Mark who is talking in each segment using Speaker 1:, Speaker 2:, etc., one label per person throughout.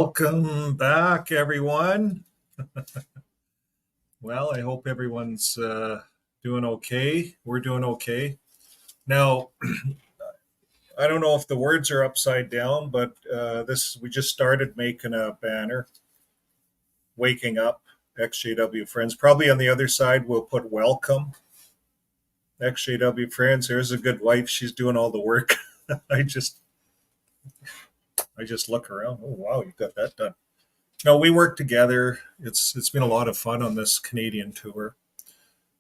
Speaker 1: Welcome back, everyone. Well, I hope everyone's doing okay. We're doing okay. Now, I don't know if the words are upside down, but this we just started making a banner, waking up, ExJW friends. Probably on the other side, we'll put welcome, ExJW friends. There's a good wife. She's doing all the work. I just I just look around. Oh wow, you got that done. No, we work together. It's been a lot of fun on this Canadian tour.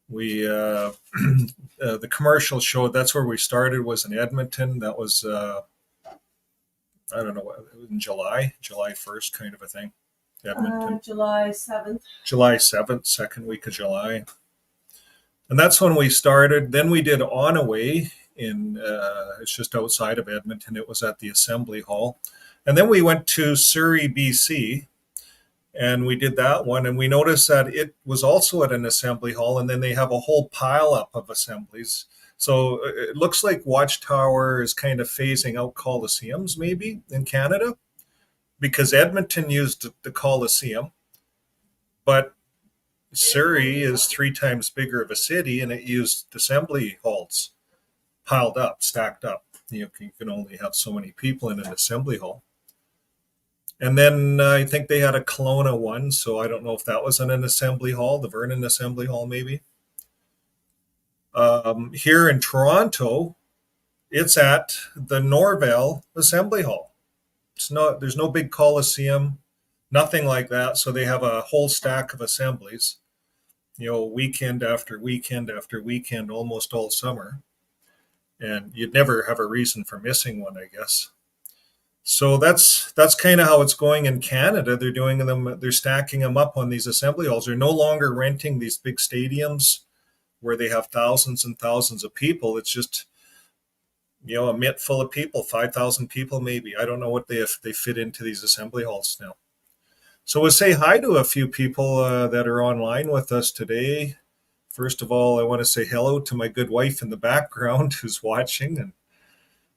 Speaker 1: We the commercial show. That's where we started. Was in Edmonton. That was I don't know, in July 1st, kind of a thing. Edmonton,
Speaker 2: July 7th.
Speaker 1: July 7th, second week of July, and that's when we started. Then we did On Away in it's just outside of Edmonton. It was at the Assembly Hall, and then we went to Surrey, BC, and we did that one, and we noticed that it was also at an assembly hall, and then they have a whole pile up of assemblies. So it looks like Watchtower is kind of phasing out coliseums maybe in Canada, because Edmonton used the Coliseum, but Surrey is 3 times bigger of a city, and it used assembly halls piled up, stacked up. You can only have so many people in an assembly hall. And then I think they had a Kelowna one, so I don't know if that was in an assembly hall, the Vernon Assembly Hall, maybe. Here in Toronto, it's at the Norvell Assembly Hall. There's no big coliseum, nothing like that. So they have a whole stack of assemblies, weekend after weekend after weekend, almost all summer. And you'd never have a reason for missing one, I guess. So that's kind of how it's going in Canada. They're stacking them up on these assembly halls. They're no longer renting these big stadiums where they have thousands and thousands of people. It's just, a mitt full of people, 5,000 people maybe. I don't know what they fit into these assembly halls now. So we'll say hi to a few people that are online with us today. First of all, I want to say hello to my good wife in the background who's watching, and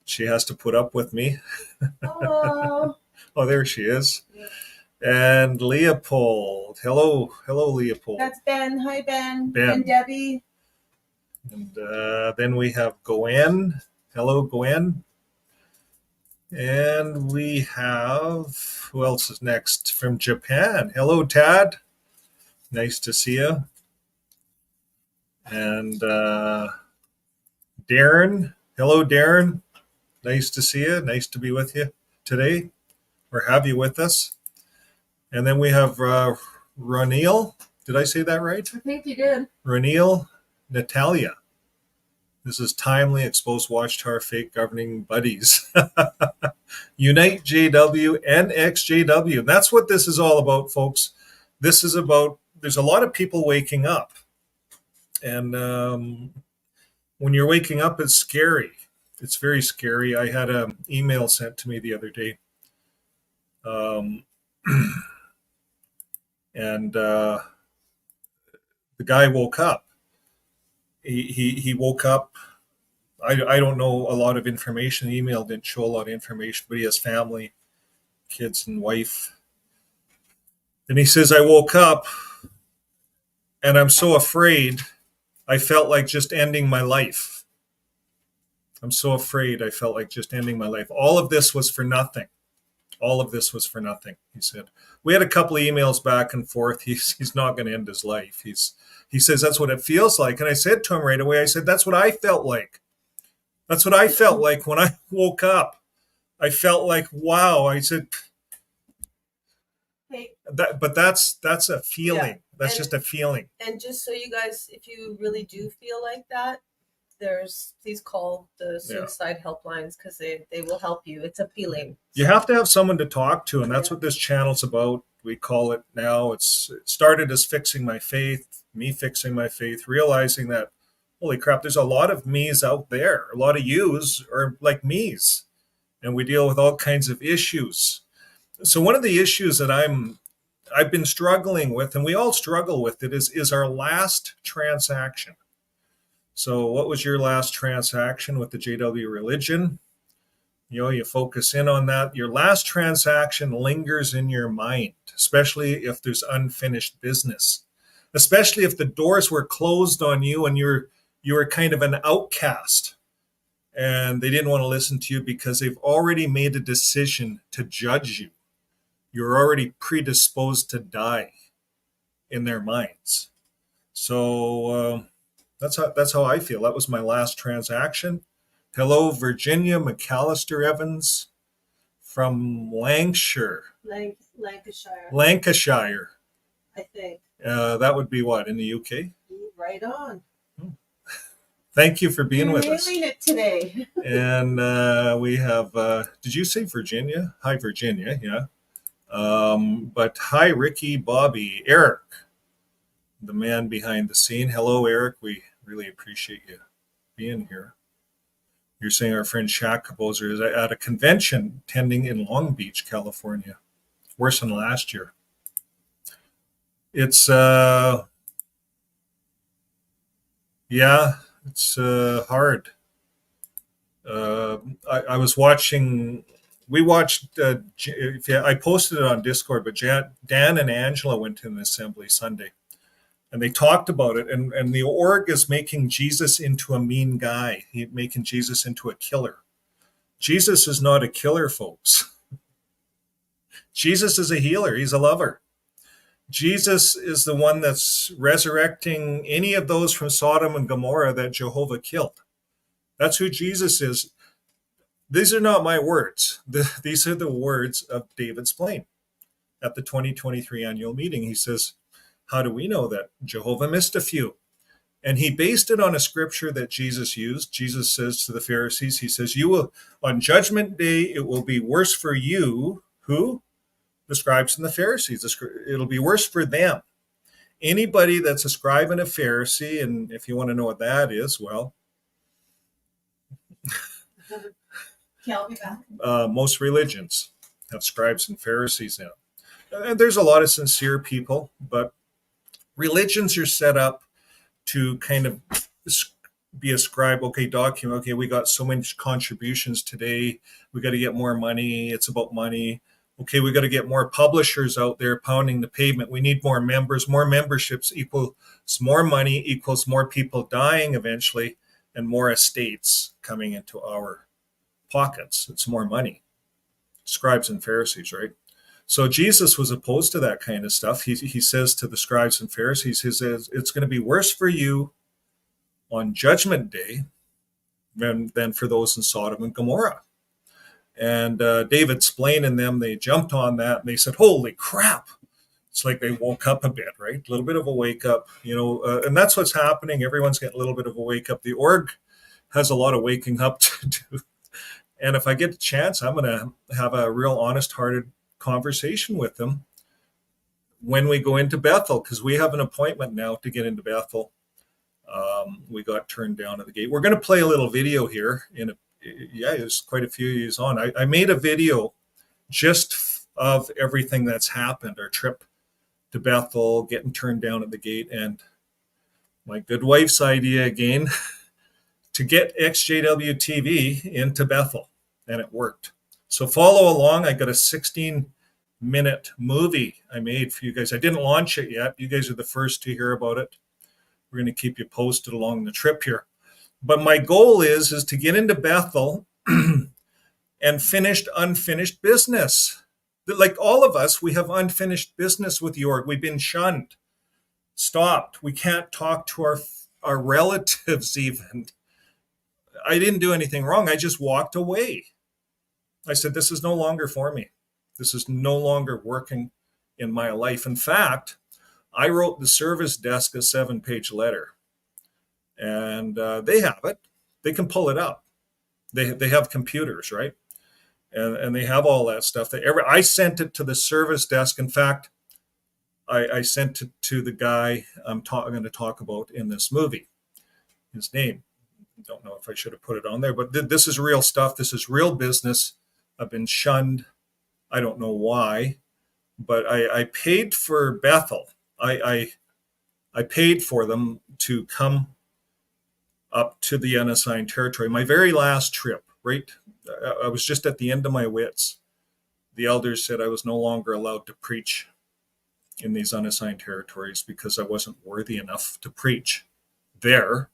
Speaker 1: she has to put up with me.
Speaker 2: Hello.
Speaker 1: Oh, there she is. And Leopold. Hello, Leopold.
Speaker 2: That's Ben. Hi, Ben.
Speaker 1: Ben.
Speaker 2: And Debbie.
Speaker 1: And then we have Gwen. Hello, Gwen. And we have, who else is next? From Japan. Hello, Tad. Nice to see you. And Darren. Hello, Darren. Nice to see you. Nice to be with you today, or have you with us. And then we have Ranil. Did I say that right?
Speaker 2: I think you did.
Speaker 1: Ranil, Natalia. This is Timely Exposed Watchtower Fake Governing Buddies. Unite JW and ExJW. And that's what this is all about, folks. This is about, there's a lot of people waking up. And when you're waking up, it's scary. It's very scary. I had an email sent to me the other day. And the guy woke up. He woke up. I don't know a lot of information. The email didn't show a lot of information, but he has family, kids and wife. And he says, I woke up and I'm so afraid. I felt like just ending my life. I'm so afraid I felt like just ending my life. All of this was for nothing. All of this was for nothing, he said. We had a couple of emails back and forth. He's not going to end his life. He says that's what it feels like. And I said to him right away, I said, that's what I felt like. That's what I felt like when I woke up. I felt like, wow. I said,
Speaker 2: Hey,
Speaker 1: but that's a feeling.
Speaker 2: Yeah.
Speaker 1: That's just a feeling.
Speaker 2: And just so you guys, if you really do feel like that, please call the suicide helplines, because they will help you. It's a feeling.
Speaker 1: You have to have someone to talk to, and that's what this channel's about. We call it now. It started as fixing my faith, me fixing my faith, realizing that, holy crap, there's a lot of me's out there. A lot of yous are like me's, and we deal with all kinds of issues. So one of the issues that I've been struggling with, and we all struggle with it, is our last transaction. So what was your last transaction with the JW religion? You focus in on that. Your last transaction lingers in your mind, especially if there's unfinished business, especially if the doors were closed on you and you were kind of an outcast and they didn't want to listen to you because they've already made a decision to judge you. You're already predisposed to die in their minds. So that's how I feel. That was my last transaction. Hello, Virginia McAllister Evans from Lancashire. Lancashire.
Speaker 2: I think.
Speaker 1: That would be what, in the UK?
Speaker 2: Right on.
Speaker 1: Thank you for being with us.
Speaker 2: You're nailing it today.
Speaker 1: And we have, did you say Virginia? Hi, Virginia, yeah. But hi, Ricky, Bobby, Eric, the man behind the scene. Hello, Eric. We really appreciate you being here. You're saying our friend Shaq Composer is at a convention attending in Long Beach, California. Worse than last year. It's, yeah, it's hard. I was watching, we watched, I posted it on Discord, but Dan and Angela went to an assembly Sunday. And they talked about it, and the org is making Jesus into a mean guy. He's making Jesus into a killer. Jesus is not a killer, folks. Jesus is a healer. He's a lover. Jesus is the one that's resurrecting any of those from Sodom and Gomorrah that Jehovah killed. That's who Jesus is. These are not my words. These are the words of David Splain at the 2023 annual meeting. He says, how do we know that? Jehovah missed a few. And he based it on a scripture that Jesus used. Jesus says to the Pharisees, he says, you will, on judgment day, it will be worse for you. Who? The scribes and the Pharisees. It'll be worse for them. Anybody that's a scribe and a Pharisee, and if you want to know what that is, well, most religions have scribes and Pharisees in them. And there's a lot of sincere people, but religions are set up to kind of be a scribe. Okay, document. Okay, we got so many contributions today. We got to get more money. It's about money. Okay, we got to get more publishers out there pounding the pavement. We need more members. More memberships equals more money, equals more people dying eventually, and more estates coming into our pockets. It's more money. Scribes and Pharisees, right? So Jesus was opposed to that kind of stuff. He says to the scribes and Pharisees, he says, it's going to be worse for you on judgment day than for those in Sodom and Gomorrah. And David Splain and them, they jumped on that and they said, holy crap. It's like they woke up a bit, right? A little bit of a wake up, and that's what's happening. Everyone's getting a little bit of a wake up. The org has a lot of waking up to do. And if I get the chance, I'm going to have a real honest-hearted conversation with them when we go into Bethel, because we have an appointment now to get into Bethel. We got turned down at the gate. We're going to play a little video here. There's quite a few years on. I made a video just of everything that's happened, our trip to Bethel, getting turned down at the gate, and my good wife's idea again to get ExJW TV into Bethel, and it worked. So follow along. I got a 16-minute movie I made for you guys. I didn't launch it yet. You guys are the first to hear about it. We're going to keep you posted along the trip here. But my goal is to get into Bethel and unfinished business. Like all of us, we have unfinished business with the org. We've been shunned, stopped. We can't talk to our relatives even. I didn't do anything wrong. I just walked away. I said, this is no longer for me. This is no longer working in my life. In fact, I wrote the service desk a 7-page letter, and they have it. They can pull it up. They have computers, right? And they have all that stuff. I sent it to the service desk. In fact, I sent it to the guy I'm going to talk about in this movie. His name. Don't know if I should have put it on there, but this is real stuff. This is real business. I've been shunned. I don't know why, but I paid for Bethel. I paid for them to come up to the unassigned territory. My very last trip, right, I was just at the end of my wits. The elders said I was no longer allowed to preach in these unassigned territories because I wasn't worthy enough to preach there.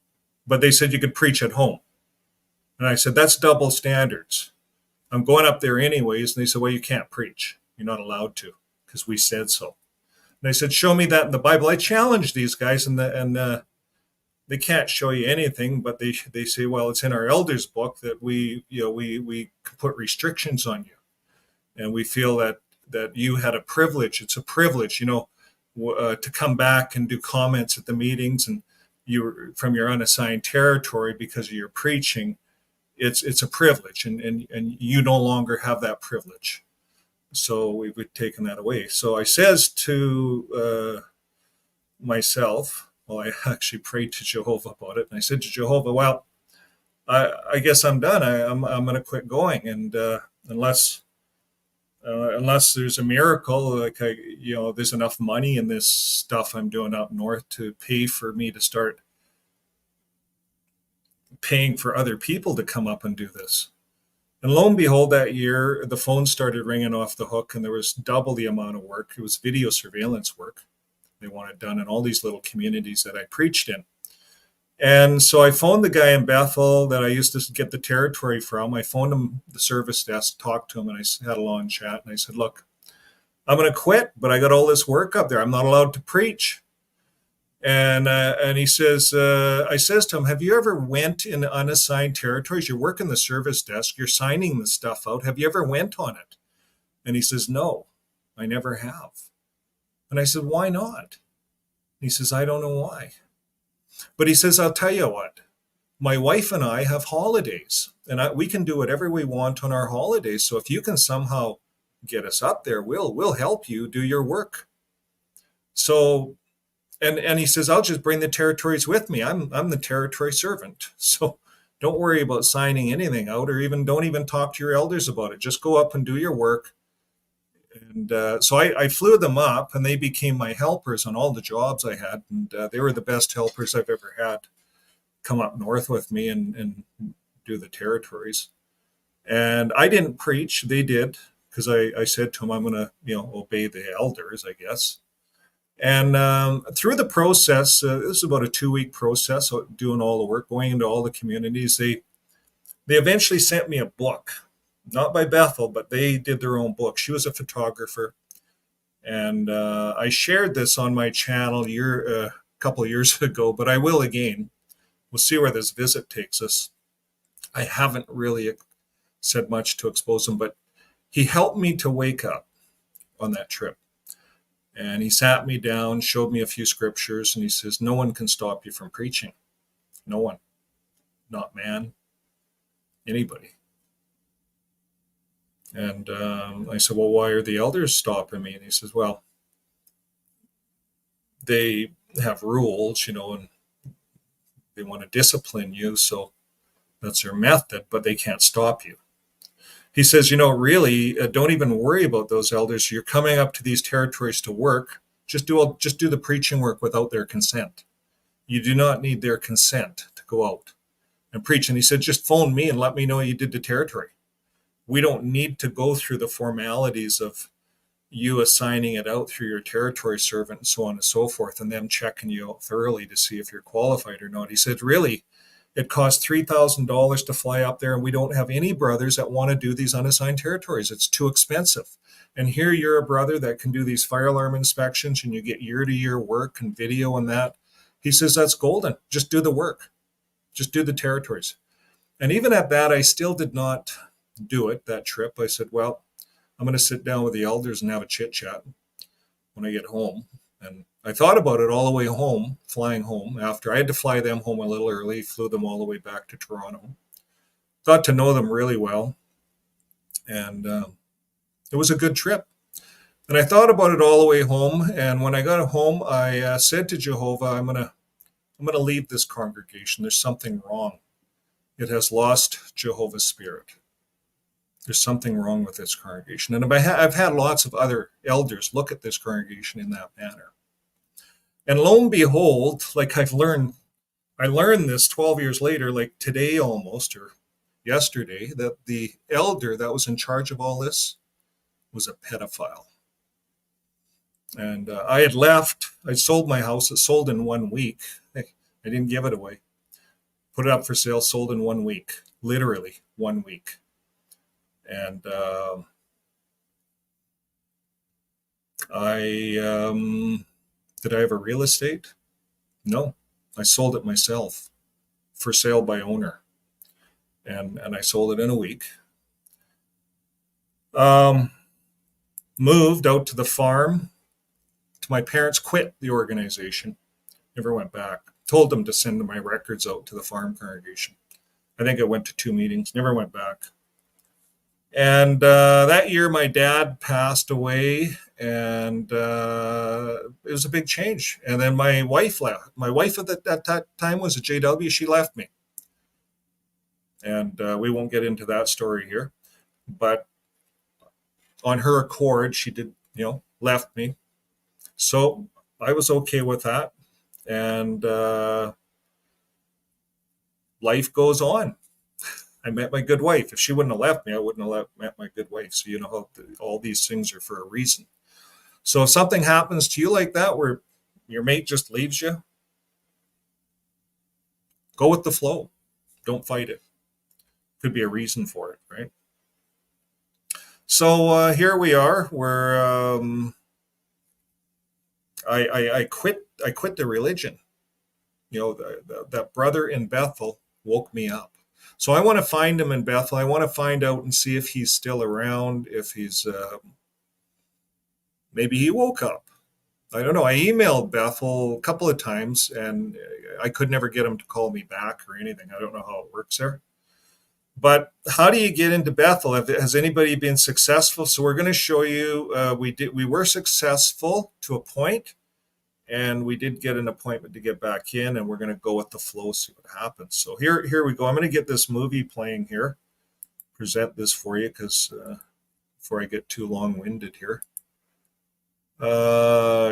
Speaker 1: But they said you could preach at home. And I said, that's double standards. I'm going up there anyways. And they said, well, you can't preach. You're not allowed to because we said so. And I said, show me that in the Bible. I challenged these guys, and they can't show you anything, but they say, well, it's in our elders book that we put restrictions on you. And we feel that you had a privilege. It's a privilege, to come back and do comments at the meetings, and you from your unassigned territory because of your preaching. It's a privilege, and you no longer have that privilege. So we've taken that away. So I says to myself, well, I actually prayed to Jehovah about it, and I said to Jehovah, well, I guess I'm done. I'm going to quit going, and unless there's a miracle, like there's enough money in this stuff I'm doing up north to pay for me to start paying for other people to come up and do this. And lo and behold, that year, the phone started ringing off the hook, and there was double the amount of work. It was video surveillance work they wanted done in all these little communities that I preached in. And so I phoned the guy in Bethel that I used to get the territory from. I phoned him, the service desk, talked to him, and I had a long chat. And I said, look, I'm going to quit, but I got all this work up there. I'm not allowed to preach. And he says, I says to him, have you ever went in unassigned territories? You're working the service desk. You're signing the stuff out. Have you ever went on it? And he says, no, I never have. And I said, why not? He says, I don't know why. But he says, I'll tell you what, my wife and I have holidays, and we can do whatever we want on our holidays. So if you can somehow get us up there, we'll help you do your work. So, and he says, I'll just bring the territories with me. I'm the territory servant. So don't worry about signing anything out, or don't even talk to your elders about it. Just go up and do your work. And so I flew them up, and they became my helpers on all the jobs I had. And they were the best helpers I've ever had come up north with me and do the territories. And I didn't preach. They did, because I said to them, I'm going to, obey the elders, I guess. And through the process, this is about a 2-week process, doing all the work, going into all the communities. They eventually sent me a book. Not by Bethel, but they did their own book. She was a photographer. And I shared this on my channel a couple of years ago, but I will again. We'll see where this visit takes us. I haven't really said much to expose him, but he helped me to wake up on that trip. And he sat me down, showed me a few scriptures, and he says, no one can stop you from preaching. No one. Not man. Anybody. And I said, well, why are the elders stopping me? And he says, well, they have rules, and they want to discipline you. So that's their method, but they can't stop you. He says, really, don't even worry about those elders. You're coming up to these territories to work. Just do the preaching work without their consent. You do not need their consent to go out and preach. And he said, just phone me and let me know you did the territory. We don't need to go through the formalities of you assigning it out through your territory servant and so on and so forth, and them checking you out thoroughly to see if you're qualified or not. He said, really, it costs $3,000 to fly up there, and we don't have any brothers that want to do these unassigned territories. It's too expensive. And here you're a brother that can do these fire alarm inspections, and you get year-to-year work and video and that. He says, that's golden. Just do the work. Just do the territories. And even at that, I still did not do it, that trip. I said, well, I'm going to sit down with the elders and have a chit chat when I get home. And I thought about it all the way home, flying home after. I had to fly them home a little early, flew them all the way back to Toronto. Got to know them really well. And it was a good trip. And I thought about it all the way home. And when I got home, I said to Jehovah, I'm going to leave this congregation. There's something wrong. It has lost Jehovah's Spirit. There's something wrong with this congregation. And I've had lots of other elders look at this congregation in that manner. And lo and behold, like I learned this 12 years later, like today almost, or yesterday that the elder that was in charge of all this was a pedophile. And I had left. I sold my house. It sold in 1 week. I didn't give it away. Put it up for sale, sold in 1 week. Literally 1 week. And did I have a real estate? No. I sold it myself for sale by owner. And I sold it in a week. Moved out to the farm. My parents quit the organization, never went back. Told them to send my records out to the farm congregation. I think I went to 2 meetings, never went back. And that year, my dad passed away, and it was a big change. And then my wife left. My wife at that time was a JW. She left me. And we won't get into that story here. But on her accord, she did, left me. So I was okay with that. And life goes on. I met my good wife. If she wouldn't have left me, I wouldn't have met my good wife. So how all these things are for a reason. So if something happens to you like that, where your mate just leaves you, go with the flow. Don't fight it. Could be a reason for it, right? So here we are. We're I quit the religion. That brother in Bethel woke me up. So I want to find him in Bethel. I want to find out and see if he's still around, if he's maybe he woke up. I don't know. I emailed Bethel a couple of times and I could never get him to call me back or anything. I don't know how it works there. But how do you get into Bethel? Has anybody been successful? So we're going to show you. We were successful to a point, and we did get an appointment to get back in, and we're going to go with the flow, see what happens. So here we go. I'm going to get this movie playing here. Present this for you because before I get too long-winded here.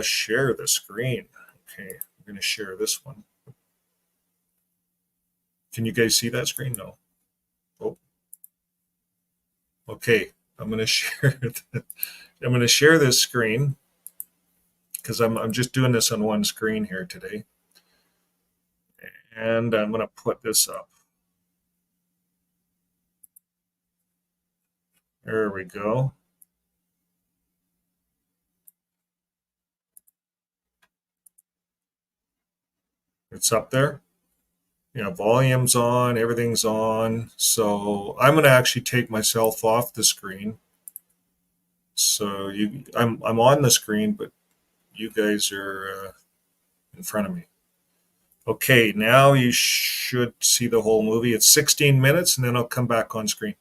Speaker 1: Share the screen. Okay, I'm going to share this one. Can you guys see that screen? No. Oh. Okay, I'm going to share. I'm going to share this screen because I'm just doing this on one screen here today, and I'm going to put this up. There we go. It's up there. Volume's on, everything's on. So I'm going to actually take myself off the screen. So I'm on the screen, but you guys are in front of me. Okay, now you should see the whole movie. It's 16 minutes, and then I'll come back on screen.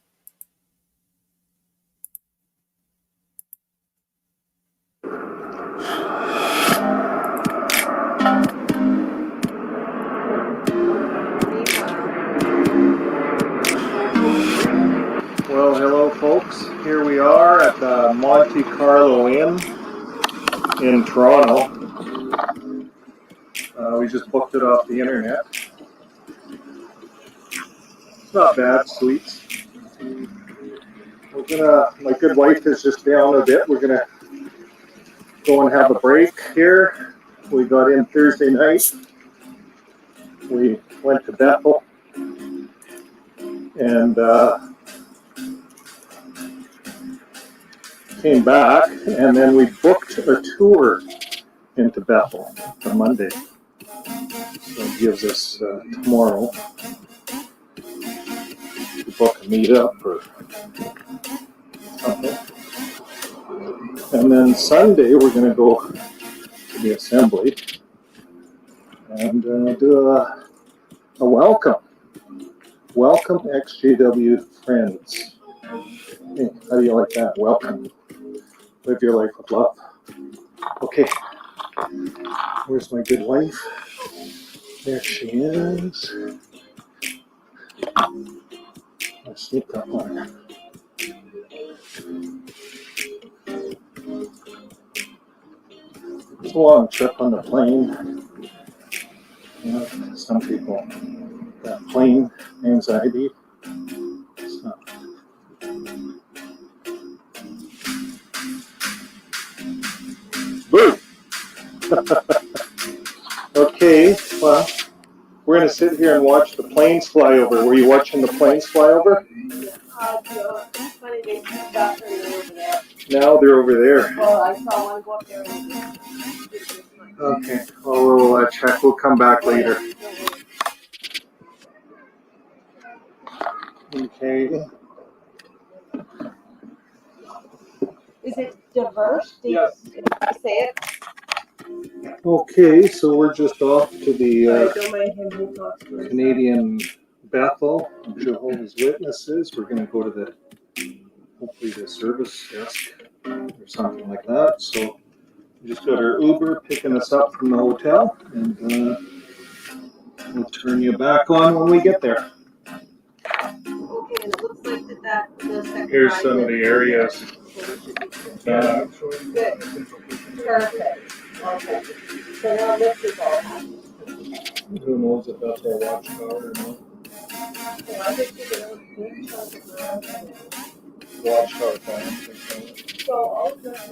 Speaker 1: Well, hello, folks. Here we are at the Monte Carlo Inn in Toronto. We just booked it off the internet. It's not bad, sweets. My good wife is just down a bit. We're gonna go and have a break here. We got in Thursday night. We went to Bethel and came back, and then we booked a tour into Bethel for Monday. So it gives us tomorrow to book a meetup or something. And then Sunday we're going to go to the assembly and do a welcome. Welcome ExJW friends. Hey, how do you like that? Welcome. Live your life with love. Okay. Where's my good wife? There she is. I'll sneak up on her. It's a long trip on the plane. Some people got plane anxiety. Okay, well, we're going to sit here and watch the planes fly over. Were you watching the planes fly over?
Speaker 2: It's funny, they came back and they're over there.
Speaker 1: Now they're over there.
Speaker 2: Well, I saw one go up there.
Speaker 1: Okay, well, we'll check. We'll come back later. Okay.
Speaker 2: Is it diverse?
Speaker 1: Yes.
Speaker 2: Say it.
Speaker 1: Okay, so we're just off to the
Speaker 2: Don't mind him, he talks to us.
Speaker 1: Canadian Bethel of Jehovah's Witnesses. We're going to go to hopefully the service desk or something like that. So we just got our Uber picking us up from the hotel, and we'll turn you back on when we get there.
Speaker 2: Okay, and it looks like the second
Speaker 1: Here's
Speaker 2: line
Speaker 1: some of the areas.
Speaker 2: Good. Perfect. Okay. So now this is all happening.
Speaker 1: Who knows if that's our watchtower or not?
Speaker 2: So I think you're gonna big chunk of ground.
Speaker 1: Watchtower plan.
Speaker 2: So all of this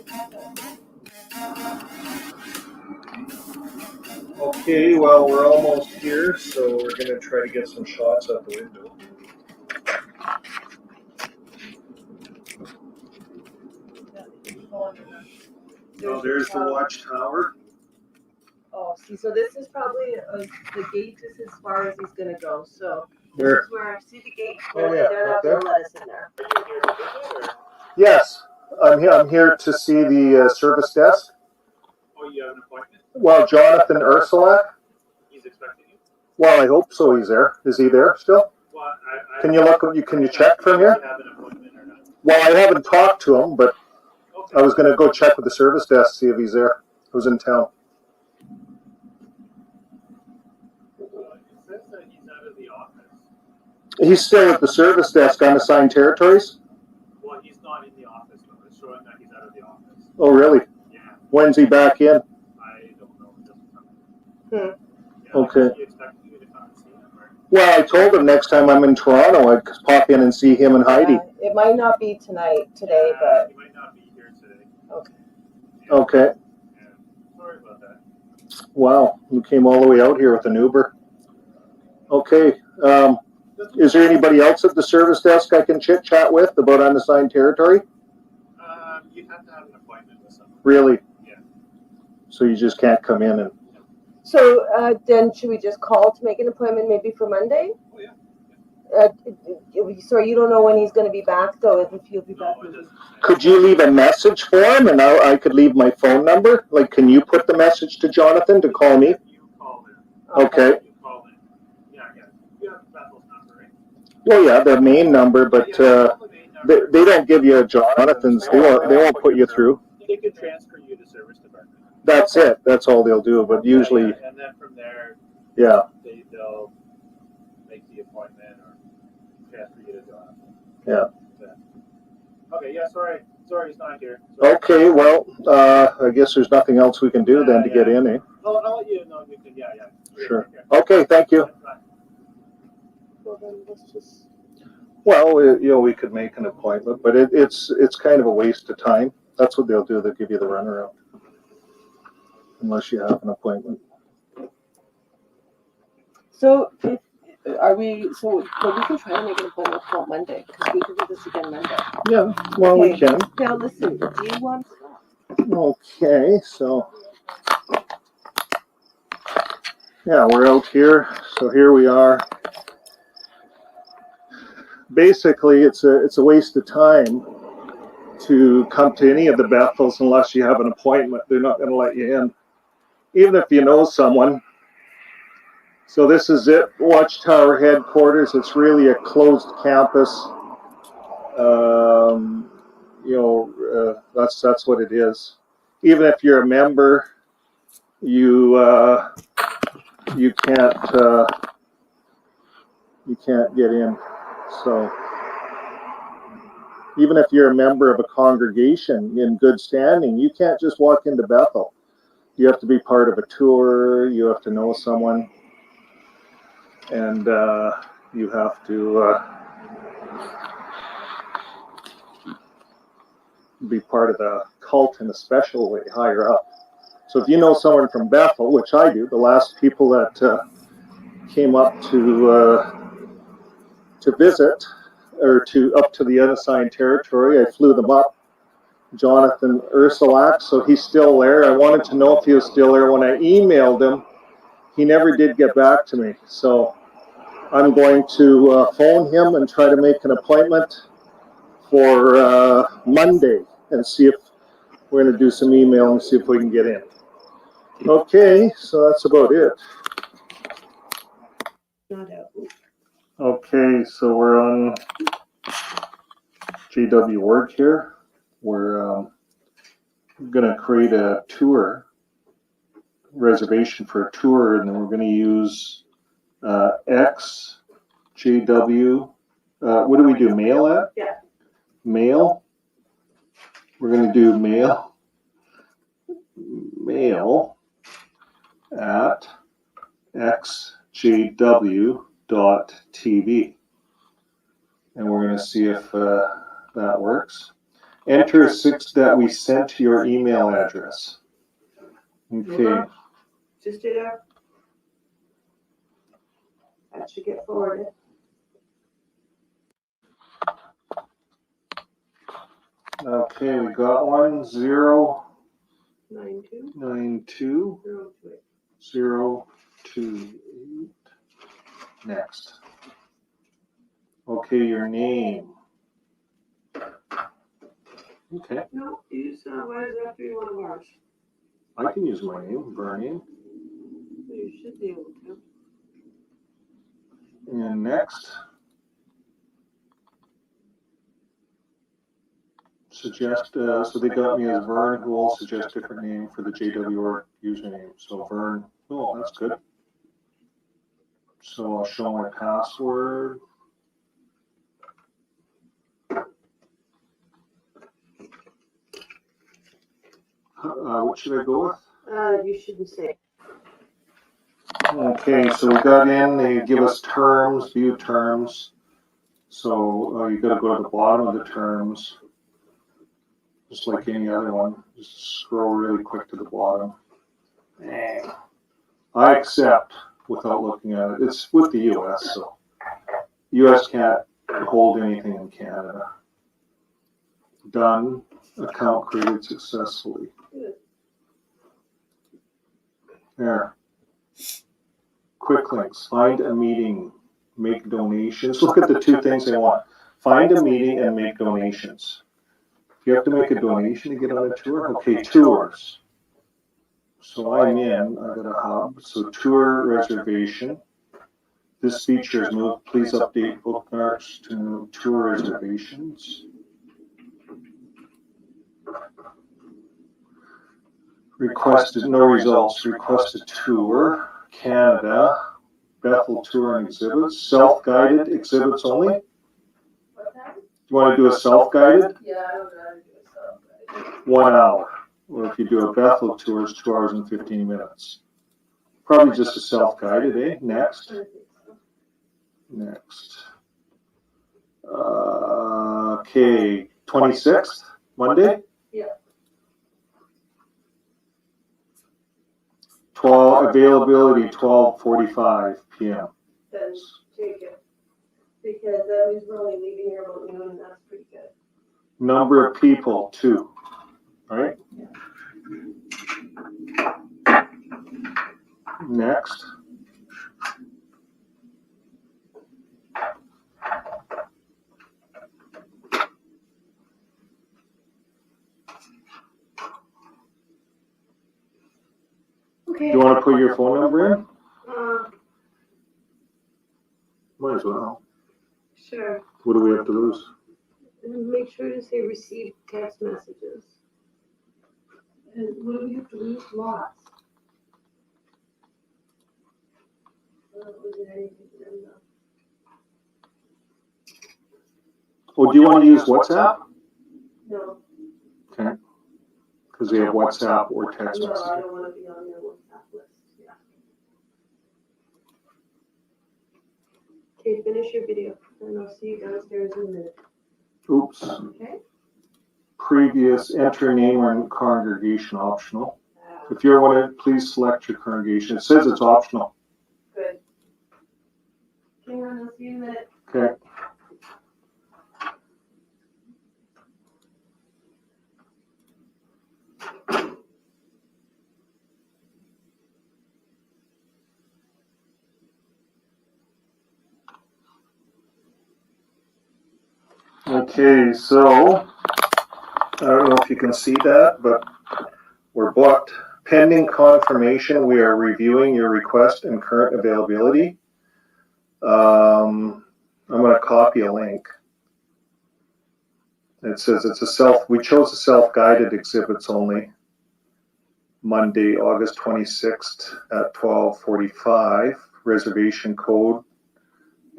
Speaker 1: Okay, well, we're almost here, so we're going to try to get some shots out the window. Oh, there's the watchtower.
Speaker 2: Oh, see, so this is probably the gate is as far as he's gonna go. So this
Speaker 1: Where?
Speaker 2: is where see the gate.
Speaker 1: Oh, yeah,
Speaker 2: They're
Speaker 1: right
Speaker 2: not
Speaker 1: there.
Speaker 2: gonna let us in there.
Speaker 1: Yes, I'm here to see the service desk.
Speaker 3: Oh, you have an appointment?
Speaker 1: Well, Jonathan Ursula.
Speaker 3: He's expecting you?
Speaker 1: Well, I hope so. He's there. Is he there still?
Speaker 3: Well,
Speaker 1: Can you look? Can you check from here?
Speaker 3: You have an appointment or not?
Speaker 1: Well, I haven't talked to him, but
Speaker 3: Okay.
Speaker 1: I was going to go check with the service desk, see if he's there. Who's in town?
Speaker 3: It says that he's out of the office.
Speaker 1: He's still at the service desk on assigned territories.
Speaker 3: Well, he's not in the office, but it's showing that he's out of the office.
Speaker 1: Oh, really?
Speaker 3: Yeah,
Speaker 1: When's he back in?
Speaker 3: I don't know. It doesn't tell me.
Speaker 2: Hmm.
Speaker 3: Yeah,
Speaker 1: Okay.
Speaker 3: Is he expecting you to come and see him? Or?
Speaker 1: Well, I told him next time I'm in Toronto, I'd pop in and see him and Heidi.
Speaker 2: It might not be today, but
Speaker 3: He might not be here today.
Speaker 2: okay.
Speaker 3: Yeah.
Speaker 1: Okay.
Speaker 3: Yeah. Sorry about that.
Speaker 1: Wow, you came all the way out here with an Uber. Okay. Is there anybody else at the service desk I can chit chat with about unassigned territory?
Speaker 3: You have to have an appointment with someone.
Speaker 1: Really?
Speaker 3: Yeah.
Speaker 1: So you just can't come in and.
Speaker 2: So then should we just call to make an appointment maybe for Monday?
Speaker 3: Oh, yeah.
Speaker 2: So you don't know when he's going to be back though, if he'll be back.
Speaker 3: No, it doesn't say.
Speaker 1: Could you leave a message for him and I could leave my phone number? Like, can you put the message to Jonathan to call me?
Speaker 3: You call him.
Speaker 1: Okay.
Speaker 3: You call him. Yeah. You have Bethel's number, right?
Speaker 1: Well, yeah, the main number, but they don't give you Jonathan's. They won't put you through.
Speaker 3: They could transfer you to service department.
Speaker 1: That's it. That's all they'll do. But usually,
Speaker 3: Yeah, and then from there,
Speaker 1: yeah.
Speaker 3: they'll make the appointment or transfer you to Jonathan.
Speaker 1: Yeah.
Speaker 3: Okay. Yeah. Sorry, he's not here. Sorry.
Speaker 1: Okay. Well, I guess there's nothing else we can do then to get in, eh?
Speaker 3: I'll let you know. You can. Yeah.
Speaker 1: Sure. Okay. Thank you.
Speaker 2: Well, then let's just.
Speaker 1: Well, we could make an appointment, but it's kind of a waste of time. That's what they'll do. They'll give you the runaround unless you have an appointment.
Speaker 2: So are we? So we can try to make an appointment for Monday because we can do this again Monday.
Speaker 1: Yeah. Well, we can.
Speaker 2: Now listen. Do you want?
Speaker 1: Okay. So. Yeah, we're out here. So here we are. Basically, it's a waste of time to come to any of the Bethels unless you have an appointment. They're not going to let you in, even if you know someone. So this is it, Watchtower headquarters. It's really a closed campus. That's what it is. Even if you're a member, you can't get in. So even if you're a member of a congregation in good standing, you can't just walk into Bethel. You have to be part of a tour. You have to know someone, and you have to be part of the cult in a special way higher up.
Speaker 4: So if you know someone from Bethel, which I do, the last people that came up to visit or up to the unassigned territory, I flew them up. Jonathan Ursulak, so he's still there. I wanted to know if he was still there. When I emailed him, he never did get back to me. So I'm going to phone him and try to make an appointment for Monday and see if we're going to do some email and see if we can get in. Okay, so that's about it. Okay, so we're on JW Word here. We're going to create a tour, reservation for a tour, and then we're going to use ExJW. What do we do, mail at?
Speaker 2: Yeah.
Speaker 4: Mail. We're going to do mail at exjw.tv. And we're going to see if that works. Enter 6 that we sent to your email address. Okay.
Speaker 5: Just do that. That should get forwarded.
Speaker 4: Okay, we got one
Speaker 5: 92
Speaker 4: 092 028. Next. Okay, your name. Okay,
Speaker 5: No, use why does it have to be one of ours?
Speaker 4: I can use my name, Bernie.
Speaker 5: You should be able to.
Speaker 4: And next. Suggest, so they got me as Vern, who will suggest different name for the JW username. So Vern, oh, that's good. So I'll show my password. What should I go with?
Speaker 5: You shouldn't say.
Speaker 4: Okay, so we got in, they give us terms, view terms. So you gotta go to the bottom of the terms, just like any other one. Just scroll really quick to the bottom. I accept without looking at it. It's with the US, so US can't hold anything in Canada. Done. Account created successfully. There. Quick links. Find a meeting. Make donations. Look at the 2 things they want. Find a meeting and make donations. You have to make a donation to get on a tour? Okay, tours. So I'm in. I've got a hub. So tour reservation. This feature is moved. Please update bookmarks to tour reservations. Requested, no results. Requested tour. Canada. Bethel tour and exhibits. Self-guided exhibits only.
Speaker 5: What's that?
Speaker 4: You want to do a self-guided?
Speaker 5: Yeah, I would rather do a self-guided.
Speaker 4: 1 hour. Or if you do a Bethel tour, it's 2 hours and 15 minutes. Probably just a self-guided, eh? Next. Next. Okay, 26th, Monday?
Speaker 5: Yeah.
Speaker 4: availability 12:45 p.m.
Speaker 5: Then take it. Because that means we're only leaving here about noon, and that's pretty good.
Speaker 4: Number of people, 2. All right? Next.
Speaker 5: Okay.
Speaker 4: You want to put your phone number in? Might as well.
Speaker 5: Sure.
Speaker 4: What do we have to lose?
Speaker 5: And make sure to say receive text messages. And what do we have to lose? Lots. Was there anything in the-
Speaker 4: Oh, do you want to use WhatsApp?
Speaker 5: No,
Speaker 4: Okay. Because we have WhatsApp or text
Speaker 5: no, I
Speaker 4: messaging.
Speaker 5: don't want to be on your WhatsApp list. Yeah. Okay, finish your video, and I'll see you downstairs in a minute.
Speaker 4: Oops.
Speaker 5: Okay?
Speaker 4: Previous enter name or congregation optional. If you want it, please select your congregation. It says it's optional.
Speaker 5: Good. Okay, I'll see you in a minute.
Speaker 4: Okay. Okay, so I don't know if you can see that, but we're booked. Pending confirmation, we are reviewing your request and current availability. I'm going to copy a link. It says we chose the self-guided exhibits only. Monday, August 26th at 12:45. Reservation code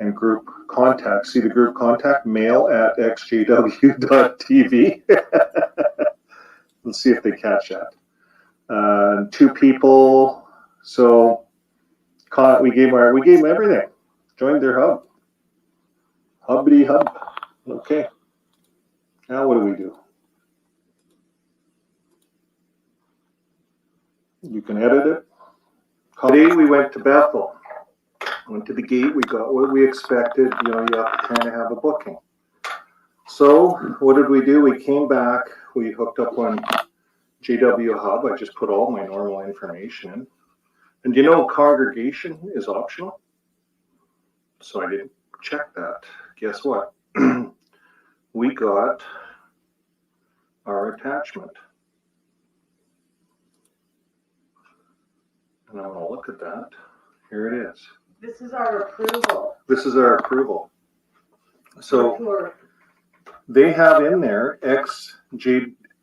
Speaker 4: and group contact. See the group contact, mail@exjw.tv. Let's see if they catch that. 2 people. So we gave them everything. Joined their hub. Hubbity hub. Okay. Now what do? You can edit it. Today we went to Bethel. Went to the gate. We got what we expected. You have to kind of have a booking. So what did we do? We came back. We hooked up on JW Hub. I just put all my normal information in. And congregation is optional. So I didn't check that. Guess what? We got our attachment. And I'm going to look at that. Here it is.
Speaker 5: This is our approval.
Speaker 4: This is our approval. So they have in there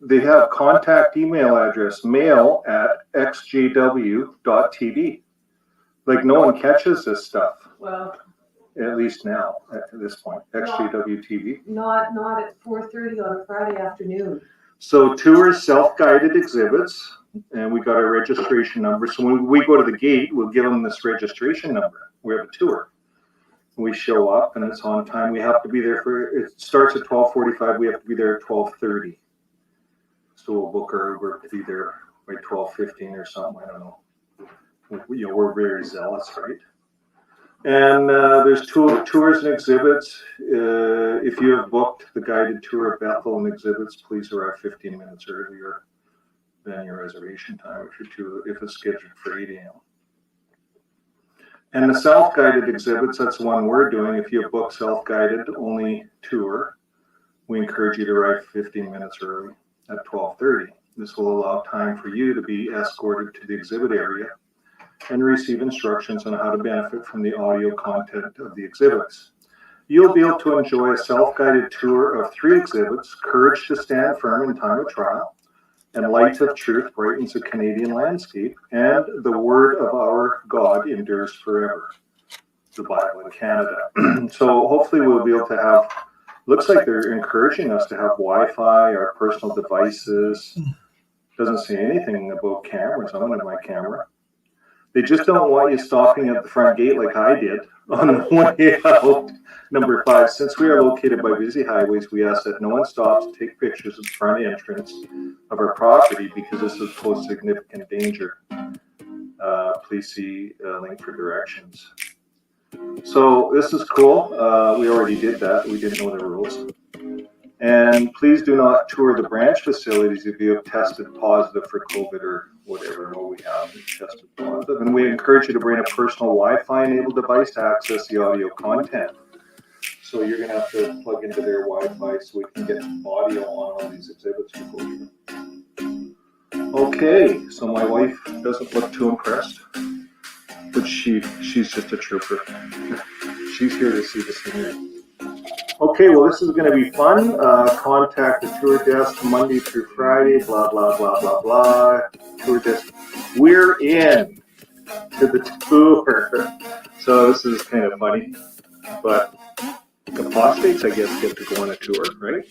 Speaker 4: they have contact email address, mail@exjw.tv. Like no one catches this stuff.
Speaker 5: Well,
Speaker 4: at least now, at this point, XJW TV.
Speaker 5: Not at 4:30 on a Friday afternoon.
Speaker 4: So tours, self-guided exhibits, and we got our registration number. So when we go to the gate, we'll give them this registration number. We have a tour. We show up and it's on time. We have to be there it starts at 12:45. We have to be there at 12:30. So we'll book our Uber to be there by 12:15 or something. I don't know. We're very zealous, right? And there's tours and exhibits. If you have booked the guided tour of Bethel and exhibits, please arrive 15 minutes earlier than your reservation time if it's scheduled for 8 a.m. And the self-guided exhibits, that's the one we're doing. If you have booked self-guided only tour, we encourage you to arrive 15 minutes early at 12:30. This will allow time for you to be escorted to the exhibit area and receive instructions on how to benefit from the audio content of the exhibits. You'll be able to enjoy a self-guided tour of 3 exhibits, Courage to Stand Firm in Time of Trial, and Light of Truth Brightens a Canadian Landscape, and The Word of Our God Endures Forever, the Bible in Canada. So hopefully we'll be able to have, looks like they're encouraging us to have Wi-Fi, our personal devices. Doesn't say anything about cameras. I don't have my camera. They just don't want you stopping at the front gate like I did on the way out. Number 5, since we are located by busy highways, we ask that no one stops to take pictures of the front entrance of our property because this would pose significant danger. Please see link for directions. So this is cool. We already did that. We didn't know the rules. And please do not tour the branch facilities if you have tested positive for COVID or whatever we have tested positive. And we encourage you to bring a personal Wi-Fi enabled device to access the audio content. So you're going to have to plug into their Wi-Fi so we can get audio on all these exhibits we go through. Okay, so my wife doesn't look too impressed, but she's just a trooper. She's here to see the scenery. Okay, well, this is going to be fun. Contact the tour desk Monday through Friday, blah, blah, blah, blah, blah. Tour desk. We're in to the tour. So this is kind of funny. But apostates, I guess, get to go on a tour, right?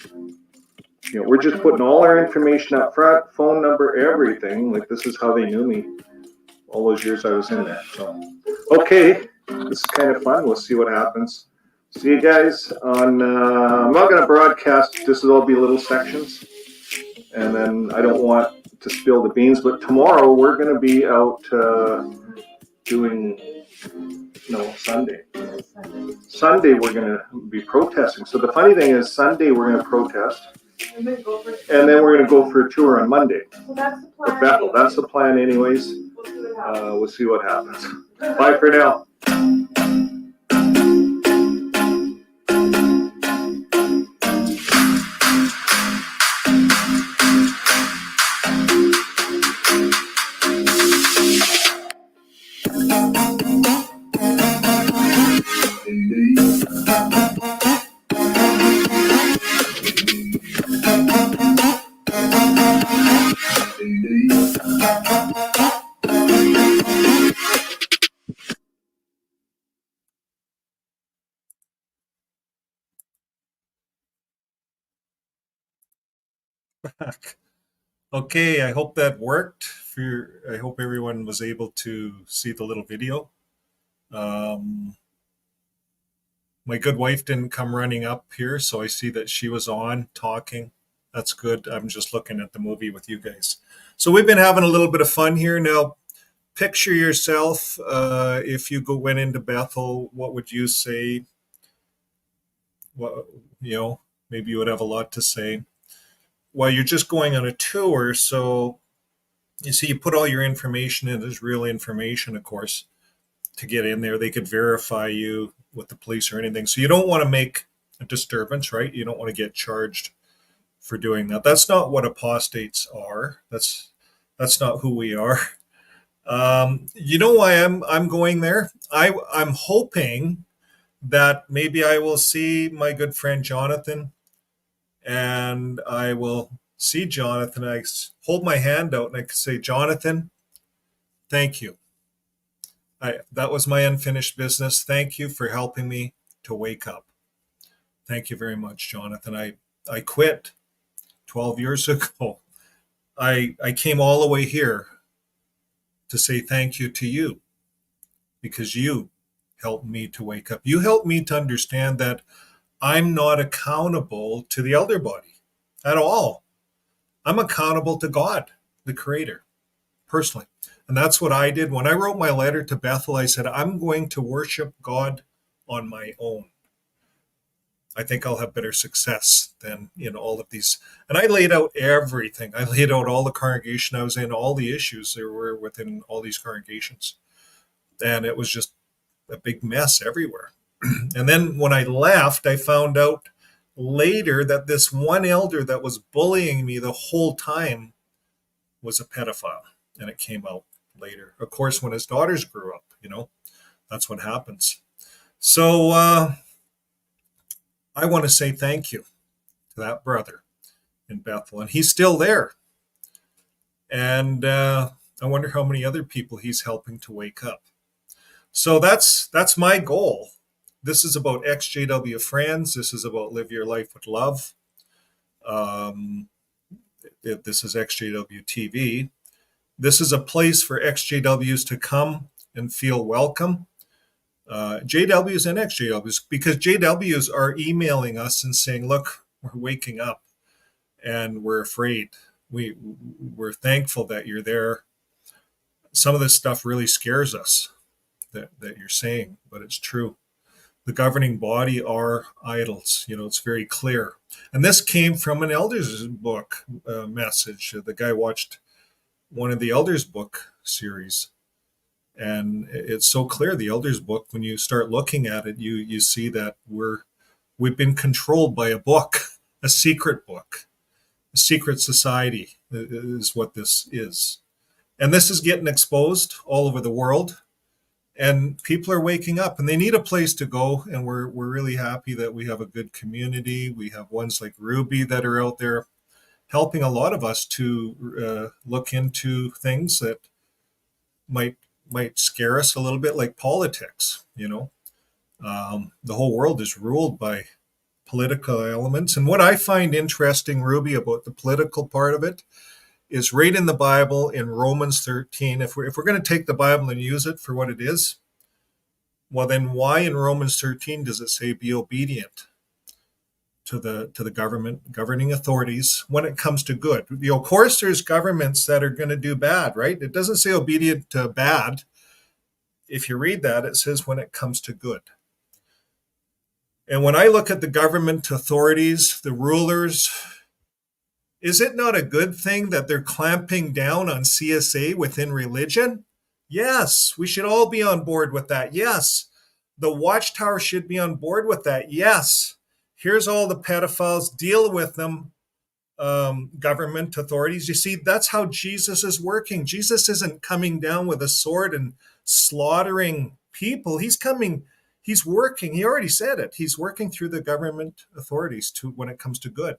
Speaker 4: We're just putting all our information up front, phone number, everything. Like, this is how they knew me all those years I was in there. So, okay, this is kind of fun. We'll see what happens. See you guys on, I'm not going to broadcast, this will all be little sections. And then I don't want to spill the beans, but tomorrow we're going to be out Sunday. Sunday we're going to be protesting. So the funny thing is Sunday we're going to protest, and then we're going to go for a tour on Monday.
Speaker 5: So that's the
Speaker 4: With
Speaker 5: plan.
Speaker 4: Bethel. That's the plan anyways.
Speaker 5: We'll see what happens.
Speaker 4: We'll see what happens. Bye for now.
Speaker 1: Okay, I hope that worked. I hope everyone was able to see the little video. My good wife didn't come running up here, so I see that she was on talking. That's good. I'm just looking at the movie with you guys. So we've been having a little bit of fun here. Now, picture yourself if you went into Bethel, what would you say? Well, maybe you would have a lot to say. Well, you're just going on a tour, so you see, you put all your information in. There's real information, of course, to get in there. They could verify you with the police or anything. So you don't want to make a disturbance, right? You don't want to get charged for doing that. That's not what apostates are. That's not who we are. You know why I'm going there? I'm hoping that maybe I will see my good friend Jonathan, and I will see Jonathan. I hold my hand out and I can say, Jonathan, thank you. That was my unfinished business. Thank you for helping me to wake up. Thank you very much, Jonathan. I quit 12 years ago. I came all the way here to say thank you to you because you helped me to wake up. You helped me to understand that I'm not accountable to the elder body at all. I'm accountable to God, the Creator, personally. And that's what I did. When I wrote my letter to Bethel, I said, I'm going to worship God on my own. I think I'll have better success than in all of these. And I laid out everything. I laid out all the congregation I was in, all the issues there were within all these congregations. And it was just a big mess everywhere. And then when I left, I found out later that this one elder that was bullying me the whole time was a pedophile. And it came out later. Of course, when his daughters grew up, that's what happens. So I want to say thank you to that brother in Bethel. And he's still there. And I wonder how many other people he's helping to wake up. So that's my goal. This is about ExJW friends. This is about live your life with love. This is ExJW TV. This is a place for ExJWs to come and feel welcome. JWs and ExJWs, because JWs are emailing us and saying, look, we're waking up and we're afraid. We're thankful that you're there. Some of this stuff really scares us that you're saying, but it's true. The governing body are idols. It's very clear. And this came from an elder's book message. The guy watched one of the elders book series. And it's so clear, the elders book, when you start looking at it, you see that we've been controlled by a book, a secret book. A secret society is what this is. And this is getting exposed all over the world. And people are waking up and they need a place to go. And we're really happy that we have a good community. We have ones like Ruby that are out there helping a lot of us to look into things that might scare us a little bit, like politics. The whole world is ruled by political elements. And what I find interesting, Ruby, about the political part of it is right in the Bible in Romans 13. If we're going to take the Bible and use it for what it is, well, then why in Romans 13 does it say be obedient the government, governing authorities when it comes to good. Of course, there's governments that are going to do bad, right? It doesn't say obedient to bad. If you read that, it says when it comes to good. And when I look at the government authorities, the rulers, is it not a good thing that they're clamping down on CSA within religion? Yes, we should all be on board with that. Yes, the Watchtower should be on board with that. Yes, here's all the pedophiles, deal with them, government authorities. You see, that's how Jesus is working. Jesus isn't coming down with a sword and slaughtering people. He's working. He already said it. He's working through the government authorities when it comes to good.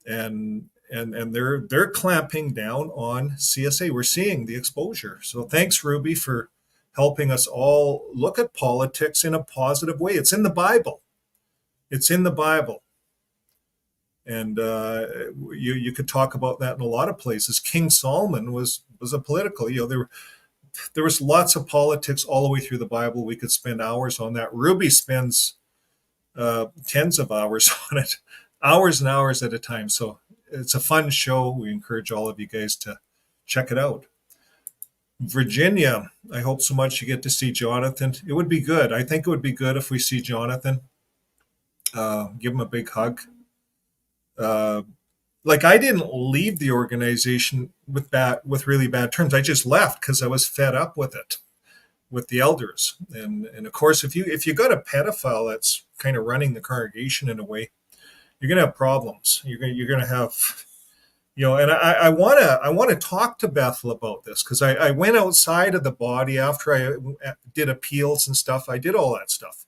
Speaker 1: And they're clamping down on CSA. We're seeing the exposure. So thanks, Ruby, for helping us all look at politics in a positive way. It's in the Bible. It's in the Bible. And you could talk about that in a lot of places. King Solomon was a political, there was lots of politics all the way through the Bible. We could spend hours on that. Ruby spends tens of hours on it, hours and hours at a time. So it's a fun show. We encourage all of you guys to check it out. Virginia, I hope so much you get to see Jonathan. It would be good. I think it would be good if we see Jonathan. Give him a big hug. I didn't leave the organization with really bad terms. I just left because I was fed up with it, with the elders. And of course, if you got a pedophile that's kind of running the congregation in a way, you're going to have problems. You're going to have, and I want to talk to Bethel about this, because I went outside of the body after I did appeals and stuff. I did all that stuff.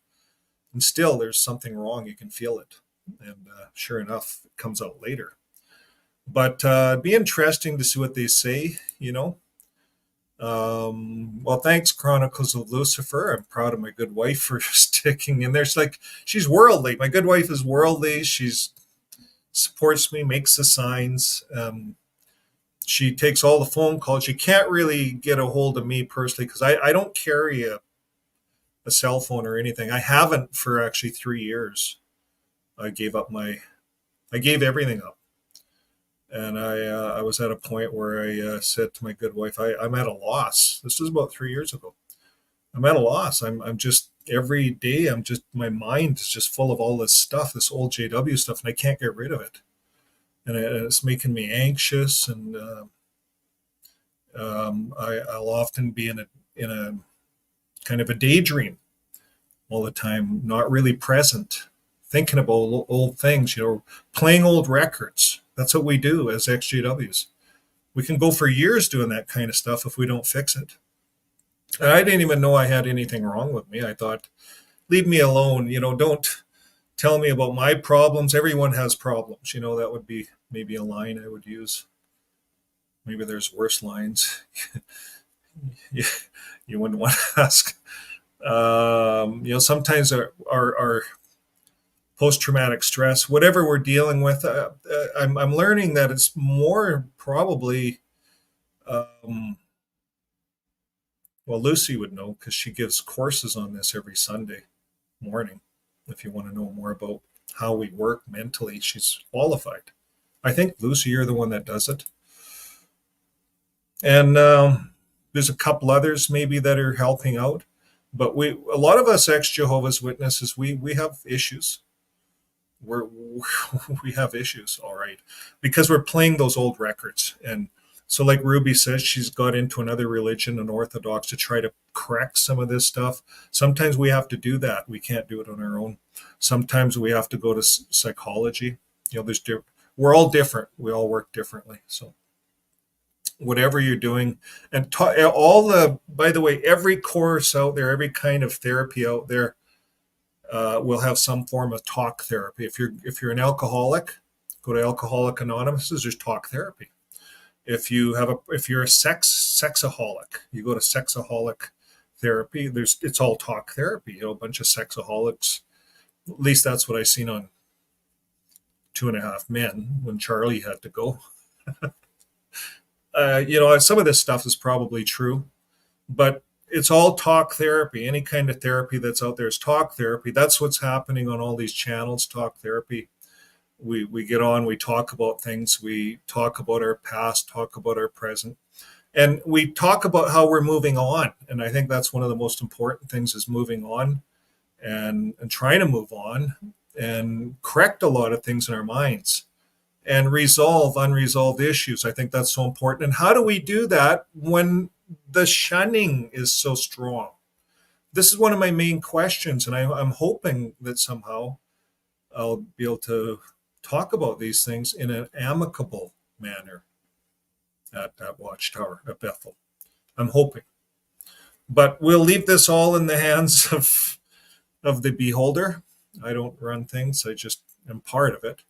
Speaker 1: And still, there's something wrong. You can feel it. And sure enough, it comes out later. But it'd be interesting to see what they say, Well, thanks, Chronicles of Lucifer. I'm proud of my good wife for sticking in there. She's worldly. My good wife is worldly. She's supports me, makes the signs. She takes all the phone calls. You can't really get a hold of me personally because I don't carry a cell phone or anything. I haven't for actually 3 years. I gave everything up. And I was at a point where I said to my good wife, I'm at a loss. This was about 3 years ago. I'm at a loss. I'm just, every day, my mind is just full of all this stuff, this old JW stuff, and I can't get rid of it. And it's making me anxious, and I'll often be in a kind of a daydream all the time, not really present, thinking about old things, playing old records. That's what we do as ExJWs. We can go for years doing that kind of stuff if we don't fix it. And I didn't even know I had anything wrong with me. I thought, leave me alone. Don't tell me about my problems. Everyone has problems. That would be maybe a line I would use. Maybe there's worse lines. You wouldn't want to ask. Sometimes our post-traumatic stress, whatever we're dealing with, I'm learning that it's more probably, Lucy would know because she gives courses on this every Sunday morning. If you want to know more about how we work mentally, she's qualified. I think, Lucy, you're the one that does it. And there's a couple others maybe that are helping out. But a lot of us ex-Jehovah's Witnesses, we have issues. We have issues, all right, because we're playing those old records. And so like Ruby says, she's got into another religion, an Orthodox, to try to correct some of this stuff. Sometimes we have to do that. We can't do it on our own. Sometimes we have to go to psychology. We're all different. We all work differently. So whatever you're doing, and by the way, every course out there, every kind of therapy out there, will have some form of talk therapy. If you're an alcoholic, go to Alcoholic Anonymous. There's talk therapy. If you're a sexaholic, you go to sexaholic therapy. It's all talk therapy. A bunch of sexaholics. At least that's what I seen on 2.5 Men when Charlie had to go. Some of this stuff is probably true, but it's all talk therapy. Any kind of therapy that's out there is talk therapy. That's what's happening on all these channels, talk therapy. We get on, we talk about things, we talk about our past, talk about our present, and we talk about how we're moving on. And I think that's one of the most important things, is moving on and trying to move on and correct a lot of things in our minds and resolve unresolved issues. I think that's so important. And how do we do that when the shunning is so strong? This is one of my main questions, and I'm hoping that somehow I'll be able to talk about these things in an amicable manner at Watchtower, at Bethel. I'm hoping. But we'll leave this all in the hands of the beholder. I don't run things, I just am part of it.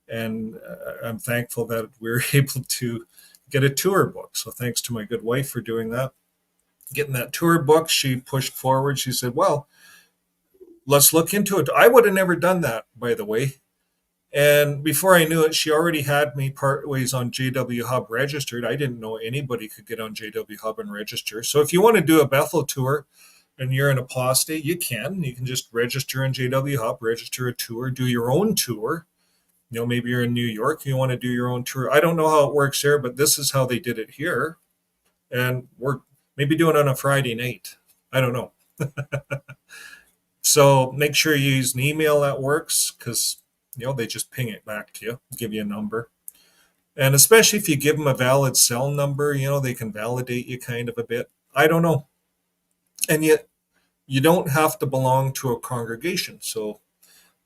Speaker 1: And I'm thankful that we're able to get a tour book. So thanks to my good wife for doing that. Getting that tour book, she pushed forward. She said, well, let's look into it. I would have never done that, by the way. And before I knew it, she already had me partways on JW Hub registered. I didn't know anybody could get on JW Hub and register. So if you want to do a Bethel tour and you're an apostate, you can. You can just register in JW Hub, register a tour, do your own tour. You know, maybe you're in New York, you want to do your own tour. I don't know how it works there, but this is how they did it here. And we're maybe doing it on a Friday night. I don't know. So make sure you use an email that works, because they just ping it back to you, give you a number. And especially if you give them a valid cell number, they can validate you kind of a bit. I don't know. And yet you don't have to belong to a congregation. So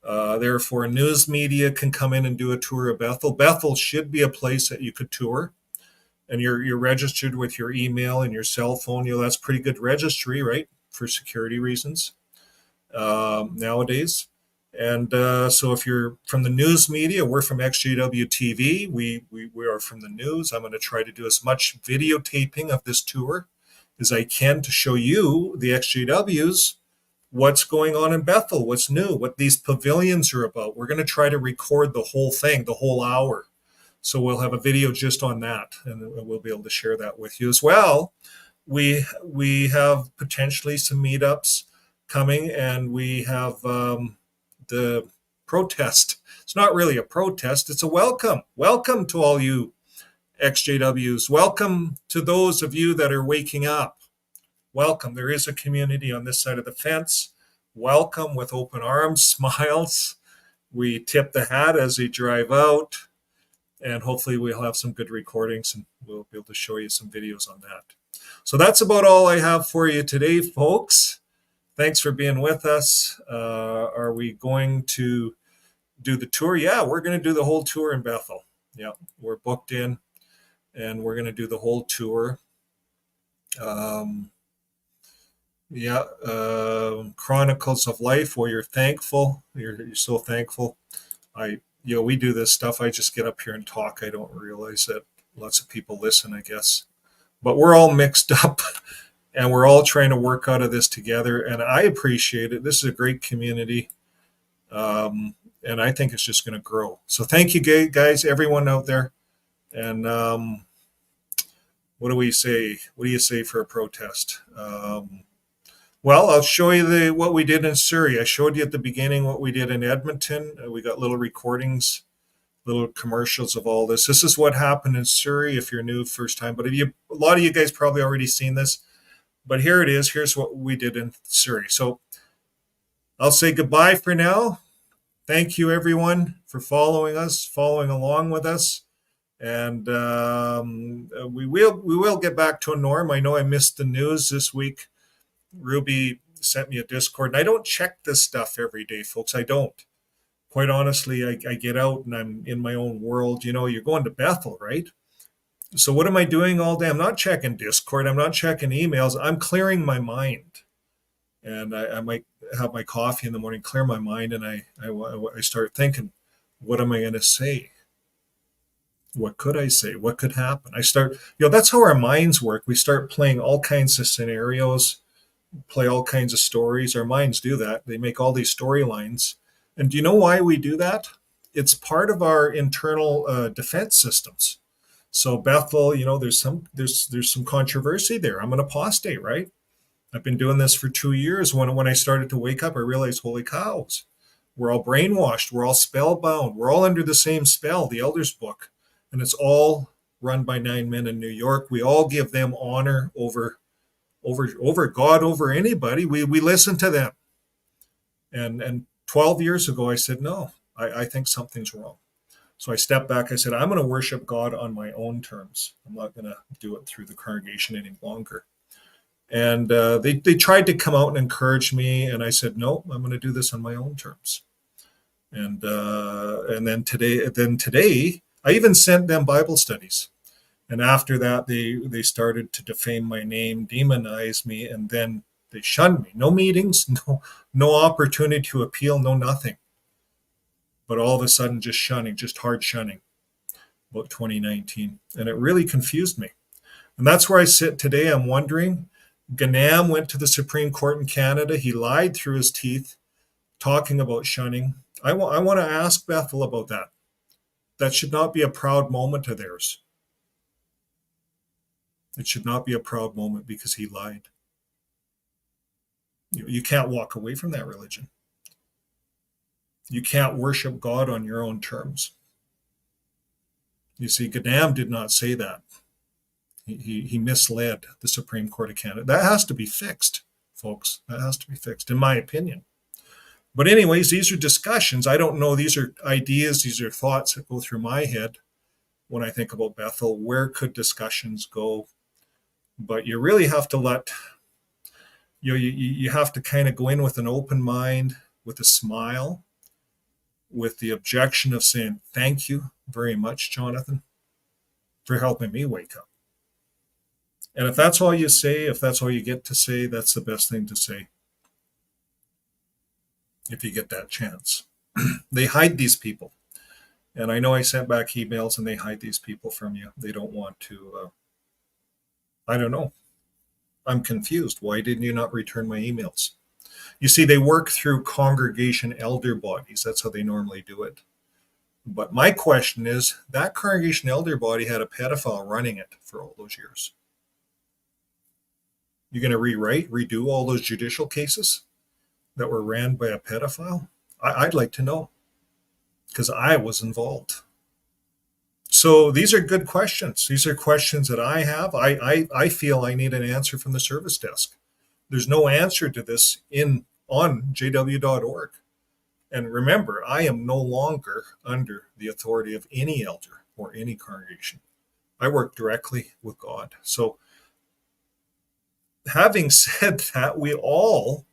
Speaker 1: therefore, news media can come in and do a tour of Bethel. Bethel should be a place that you could tour. And you're registered with your email and your cell phone. That's pretty good registry, right? For security reasons nowadays. And so if you're from the news media, we're from ExJW TV. We are from the news. I'm going to try to do as much videotaping of this tour as I can to show you, the ExJWs, what's going on in Bethel, what's new, what these pavilions are about. We're going to try to record the whole thing, the whole hour. So we'll have a video just on that, and we'll be able to share that with you as well. We have potentially some meetups coming, and we have the protest. It's not really a protest, it's a welcome. Welcome to all you ExJWs. Welcome to those of you that are waking up. Welcome. There is a community on this side of the fence. Welcome with open arms, smiles. We tip the hat as we drive out, and hopefully we'll have some good recordings, and we'll be able to show you some videos on that. So that's about all I have for you today, folks. Thanks for being with us. Are we going to do the tour? Yeah, we're going to do the whole tour in Bethel. Yeah, we're booked in, and we're going to do the whole tour. Chronicles of Life, where you're thankful. You're so thankful. We do this stuff. I just get up here and talk. I don't realize that lots of people listen, I guess. But we're all mixed up. And we're all trying to work out of this together. And I appreciate it. This is a great community. And I think it's just going to grow. So thank you, guys, everyone out there. And what do we say? What do you say for a protest? Well, I'll show you what we did in Surrey. I showed you at the beginning what we did in Edmonton. We got little recordings, little commercials of all this. This is what happened in Surrey if you're new first time. But a lot of you guys probably already seen this. But here it is. Here's what we did in Surrey. So I'll say goodbye for now. Thank you, everyone, for following us, following along with us. And we will get back to a norm. I know I missed the news this week. Ruby sent me a Discord. And I don't check this stuff every day, folks. I don't. Quite honestly, I get out and I'm in my own world. You're going to Bethel, right? So what am I doing all day? I'm not checking Discord. I'm not checking emails. I'm clearing my mind. And I might have my coffee in the morning, clear my mind, and I start thinking, what am I going to say? What could I say? What could happen? I start, that's how our minds work. We start playing all kinds of scenarios, play all kinds of stories. Our minds do that. They make all these storylines. And do you know why we do that? It's part of our internal defense systems. So Bethel, there's some controversy there. I'm an apostate, right? I've been doing this for 2 years. When I started to wake up, I realized, holy cows, we're all brainwashed. We're all spellbound. We're all under the same spell, the Elders Book. And it's all run by 9 men in New York. We all give them honor over God, over anybody. We listen to them. And 12 years ago, I said, no, I think something's wrong. So I stepped back. I said, I'm going to worship God on my own terms. I'm not going to do it through the congregation any longer. And they tried to come out and encourage me, and I said, no, I'm going to do this on my own terms. And then today, I even sent them Bible studies. And after that, they started to defame my name, demonize me, and then they shunned me. No meetings, no opportunity to appeal, no nothing. But all of a sudden, just shunning, just hard shunning about 2019. And it really confused me. And that's where I sit today. I'm wondering, Candain went to the Supreme Court in Canada. He lied through his teeth, talking about shunning. I want to ask Bethel about that. That should not be a proud moment of theirs. It should not be a proud moment because he lied. You can't walk away from that religion. You can't worship God on your own terms. You see, Candain did not say that. He misled the Supreme Court of Canada. That has to be fixed, folks. That has to be fixed, in my opinion. But anyways, these are discussions. I don't know. These are ideas. These are thoughts that go through my head when I think about Bethel. Where could discussions go? But you really have to you have to kind of go in with an open mind, with a smile, with the objection of saying, thank you very much, Jonathan, for helping me wake up. And if that's all you say, if that's all you get to say, that's the best thing to say. If you get that chance. They hide these people. And I know I sent back emails and they hide these people from you. They don't want to, I don't know. I'm confused. Why didn't you not return my emails? You see, they work through congregation elder bodies. That's how they normally do it. But my question is, that congregation elder body had a pedophile running it for all those years. You're going to redo all those judicial cases that were ran by a pedophile? I'd like to know, because I was involved. So these are good questions. These are questions that I have. I feel I need an answer from the service desk. There's no answer to this on jw.org. And remember, I am no longer under the authority of any elder or any congregation. I work directly with God. So having said that, we all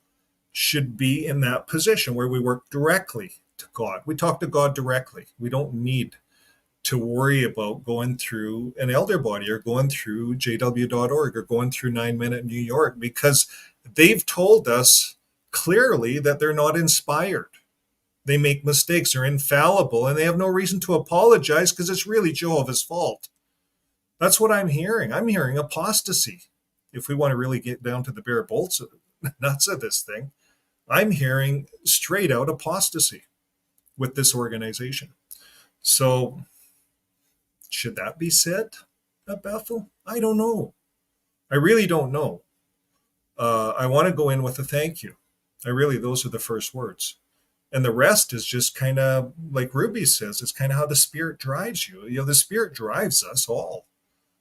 Speaker 1: should be in that position where we work directly to God. We talk to God directly. We don't need to worry about going through an elder body or going through jw.org or going through 9 Minute New York, because they've told us clearly that they're not inspired. They make mistakes, they're infallible, and they have no reason to apologize because it's really Jehovah's fault. That's what I'm hearing. I'm hearing apostasy. If we want to really get down to the bare bolts nuts of this thing, I'm hearing straight out apostasy with this organization. So should that be said at Bethel? I don't know. I really don't know. I want to go in with a thank you. Those are the first words. And the rest is just kind of like Ruby says, it's kind of how the Spirit drives you. You know, the Spirit drives us all.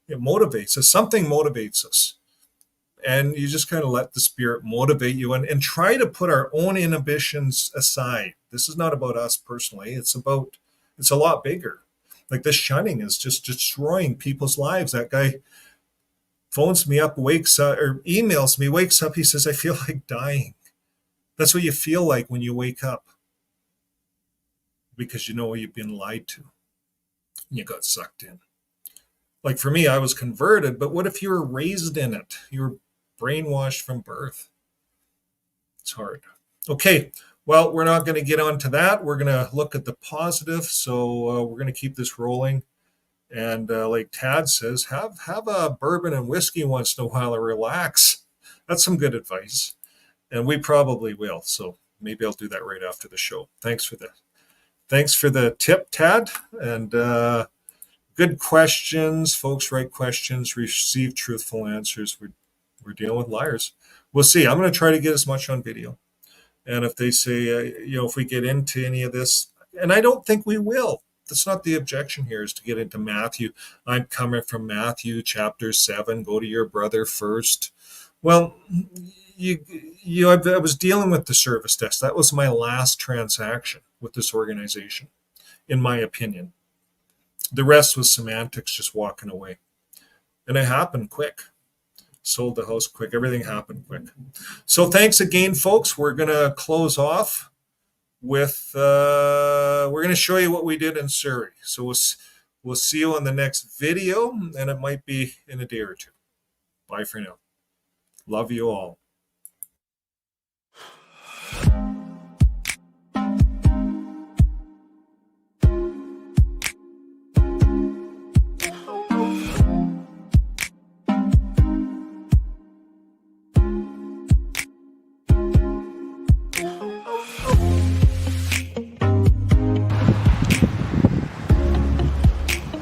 Speaker 1: It motivates us. Something motivates us. And you just kind of let the Spirit motivate you and try to put our own inhibitions aside. This is not about us personally. It's a lot bigger. Like this shunning is just destroying people's lives. That guy phones me up, wakes up, or emails me, wakes up. He says, I feel like dying. That's what you feel like when you wake up. Because you know you've been lied to. You got sucked in. Like for me, I was converted, but what if you were raised in it? You were brainwashed from birth. It's hard. Okay, well, we're not going to get on to that. We're going to look at the positive. So we're going to keep this rolling. And like Tad says, have a bourbon and whiskey once in a while and relax. That's some good advice. And we probably will. So maybe I'll do that right after the show. Thanks for the tip, Tad. And good questions, folks. Right questions, receive truthful answers. We're dealing with liars. we'll see. I'm going to try to get as much on video. And if they say, if we get into any of this, and I don't think we will. That's not the objection here, is to get into Matthew. I'm coming from Matthew chapter 7. Go to your brother first. Well, I was dealing with the service desk. That was my last transaction with this organization, in my opinion. The rest was semantics, just walking away. And it happened quick. Sold the house quick. Everything happened quick. So thanks again, folks. We're going to close off with, we're going to show you what we did in Surrey. So we'll see you on the next video, and it might be in a day or two. Bye for now. Love you all.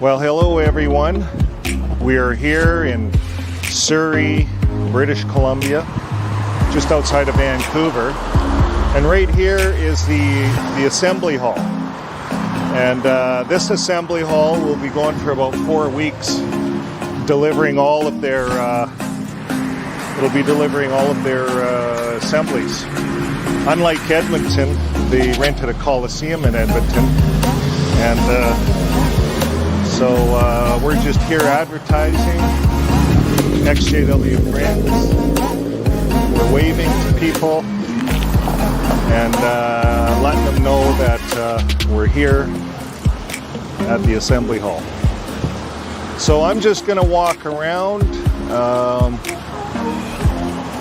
Speaker 6: Well, hello everyone. We are here in Surrey, British Columbia, just outside of Vancouver. And right here is the assembly hall. And this assembly hall will be going for about 4 weeks, delivering all of their, assemblies. Unlike Edmonton, they rented a Coliseum in Edmonton. And so we're just here advertising, ExJW friends. We're waving to people and letting them know that we're here at the assembly hall. So I'm just going to walk around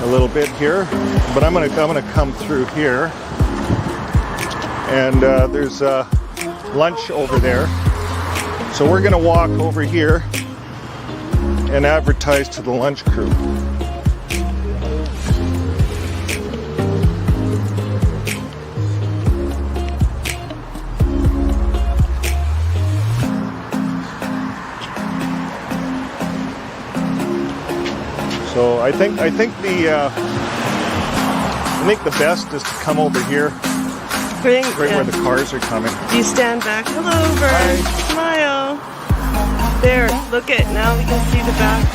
Speaker 6: a little bit here, but I'm going to come through here, and there's lunch over there. So we're going to walk over here and advertise to the lunch crew. So I think the best is to come over here, right where the cars are coming.
Speaker 7: You stand back. Hello, Vern. Smile. There, look it. Now we can see the back.